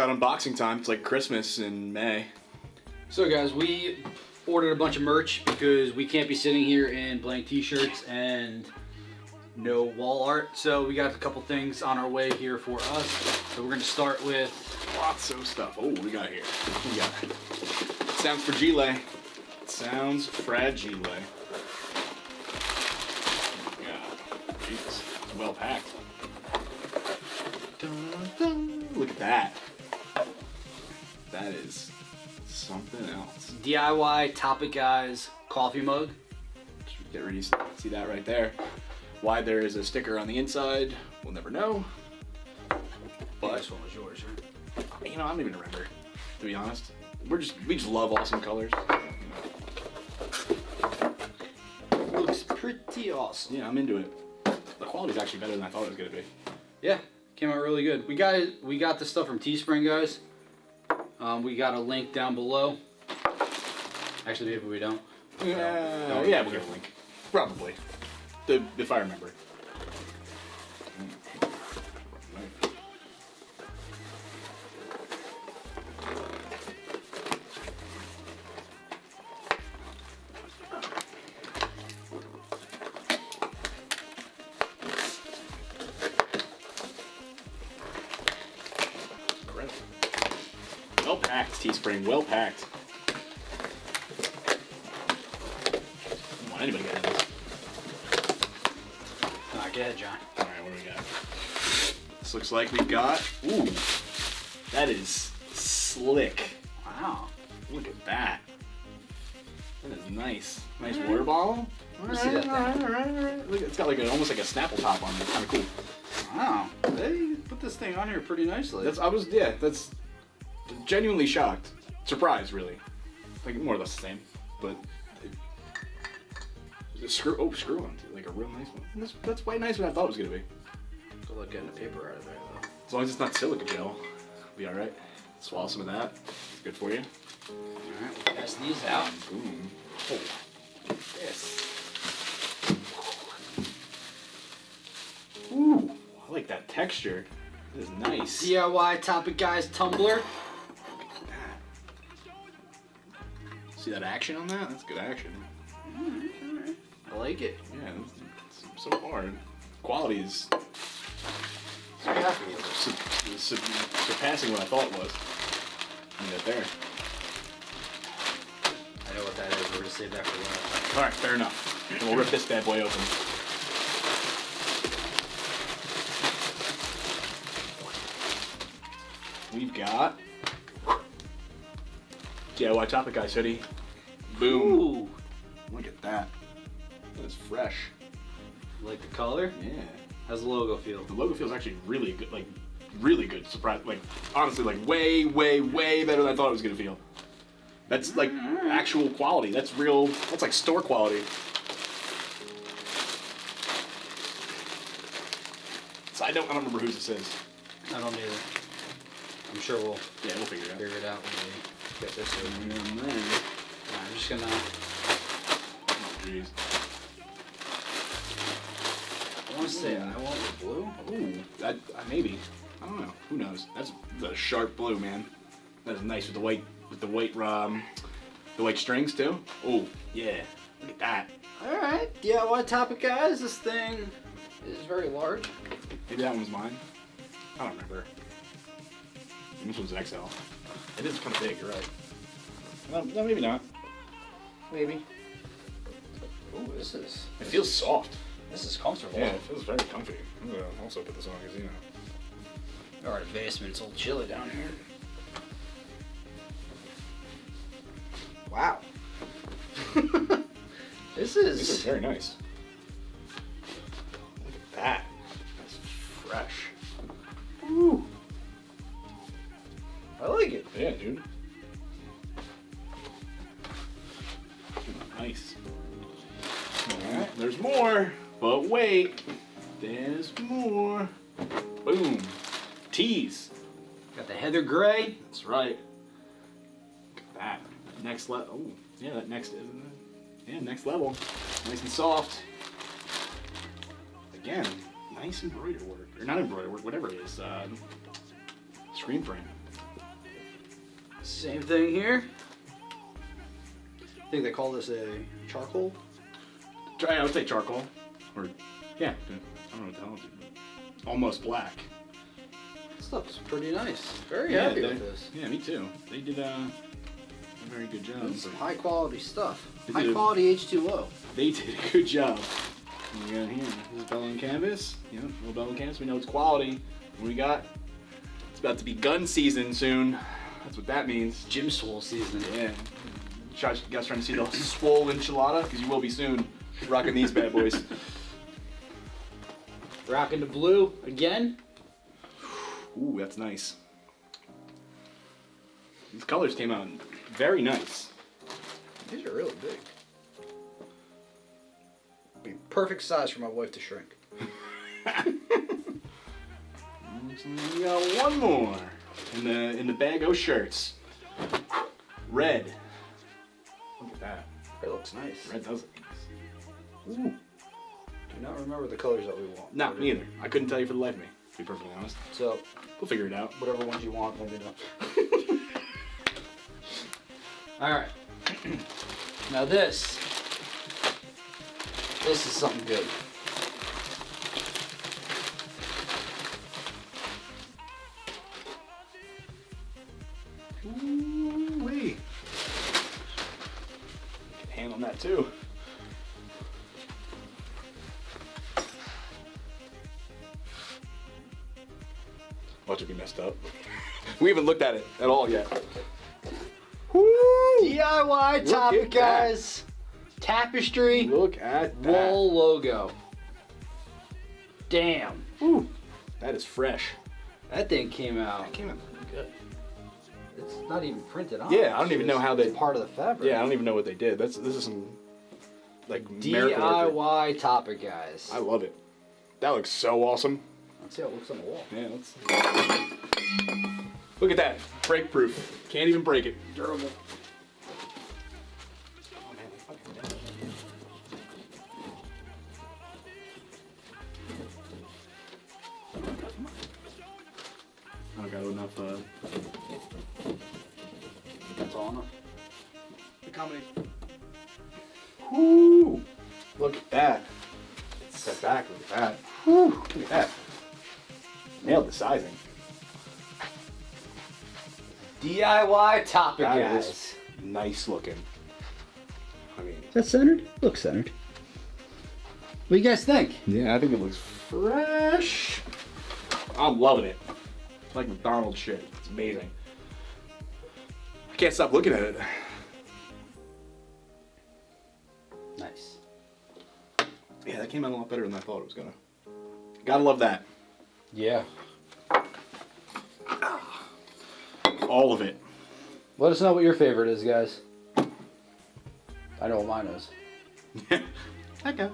got unboxing time. It's like Christmas in May. So guys, we ordered a bunch of merch because we can't be sitting here in blank t-shirts and no wall art. So we got a couple things on our way here for us. So we're gonna start with lots of stuff. Oh, what we got here? We got sounds fragile. Sounds fragile. Yeah, Jesus, it's well packed. Dun, dun. Look at that. That is something else. DIY Topic Guys coffee mug. Get ready to see that right there. Why there is a sticker on the inside, we'll never know. But this one was yours, right? you know, I don't even remember, to be honest. We just love awesome colors. Looks pretty awesome. Yeah, I'm into it. The quality's actually better than I thought it was gonna be. Yeah, came out really good. We got this stuff from TeeSpring, guys. We got a link down below. Actually, maybe we don't. Yeah, we'll get a link. Probably. If I remember. Well packed, TeeSpring, well packed. Don't want anybody to get in this. Go ahead, John. Alright, what do we got? This looks like we got, ooh, that is slick. Wow. Look at that. That is nice. Nice water bottle. Let's see that thing. Alright. Look, it's got like almost like a Snapple top on it. Kind of cool. Wow. They put this thing on here pretty nicely. That's genuinely shocked. Surprised, really. Like more or less the same, but screw on too, like a real nice one. That's way nicer than I thought it was gonna be. Good luck getting the paper out of there, though. As long as it's not silica gel, it'll be all right. Swallow some of that. It's good for you. All right, we'll test these out. Boom. Oh, look at this. Ooh, I like that texture. It is nice. DIY Topic Guys tumbler. Look at that. See that action on that? That's good action. I like it. Yeah, it's so hard. Quality is surpassing what I thought it was. Right there. I know what that is. We're gonna save that for last. All right, fair enough. And we'll rip this bad boy open. We've got DIY Topic Guys hoodie. Boom. Ooh. Look at that. That is fresh. Like the color? Yeah. How's the logo feel? The logo feels actually really good. Like, really good. Surprise. Like, honestly, like way, way, way better than I thought it was gonna feel. That's like actual quality. That's real. That's like store quality. So I don't remember whose this is. I don't either. I'm sure we'll Figure it out when we get this over. And then, I'm just gonna. oh jeez. I want to say I want the blue. Ooh, that maybe. I don't know. Who knows? That's the sharp blue, man. That is nice with the white strings too. Oh yeah, look at that. All right, DIY Topic Guys. This thing is very large. Maybe that one's mine. I don't remember. This one's an XL. It is kind of big. You're right. No, maybe not. Maybe. Ooh, this is. It feels soft. This is comfortable. Yeah, it feels very comfy. I'm gonna also put this on because, you know. We're in a basement. It's a little chilly down here. Wow. This is very nice. Look at that. That's fresh. Ooh. I like it. Yeah, dude. Nice. Alright, there's more. But wait. There's more. Boom. Tees. Got the heather gray. That's right. Look at that. Next level. Oh, yeah, that next, isn't it? Yeah, next level. Nice and soft. Again, nice embroidery work. Or not embroidery work, whatever it is. Screen frame. Same thing here. I think they call this a charcoal. I would say charcoal. Or, yeah. I don't know what the hell it is. Almost black. This looks pretty nice. Very happy with this. Yeah, me too. They did a very good job. This is some high quality stuff. They High did. quality H2O. They did a good job. What we got here? This is Bell and Canvas. Yep, little Bell and Canvas. We know it's quality. What we got? It's about to be gun season soon. That's what that means. Gym swole season. Yeah. You guys trying to see the swole enchilada? Because you will be soon. Rocking these bad boys. Rocking the blue again. Ooh, that's nice. These colors came out very nice. These are really big. Be perfect size for my wife to shrink. We got one more in the bag of shirts. Red. Look at that. It looks nice. Red does it. Ooh. Do not remember the colors that we want. No, me either. I couldn't tell you for the life of me, to be perfectly honest. So, We'll figure it out. whatever ones you want, let me know. Alright. Now this is something good. Ooh, wait. Hand on that too. Watch it be messed up. We haven't looked at it at all yet. Woo! DIY topic, at that. guys. Tapestry Look at that. wall logo. Damn. Ooh, that is fresh. That thing came out. That came out good. It's not even printed on. Yeah, I don't even know how they. It's part of the fabric. Yeah, I don't even know what they did. This is some like miracle work. DIY topic, guys. I love it. That looks so awesome. Let's see how it looks on the wall. Yeah, let's look at that. Break proof. Can't even break it. Durable. Oh, man, fucking did it. I don't got enough That's all enough. the combination. Whoo! Look at that. Step back, look at that. Whew, look at that. Nailed the sizing. DIY topic, That guys. is nice looking. I mean, Is that centered? Looks centered. What do you guys think? yeah, I think it looks fresh. I'm loving it. It's like McDonald's shit. It's amazing. I can't stop looking at it. Nice. Yeah, that came out a lot better than I thought it was gonna. Gotta love that. Yeah. All of it. Let us know what your favorite is, guys. I know what mine is. Okay.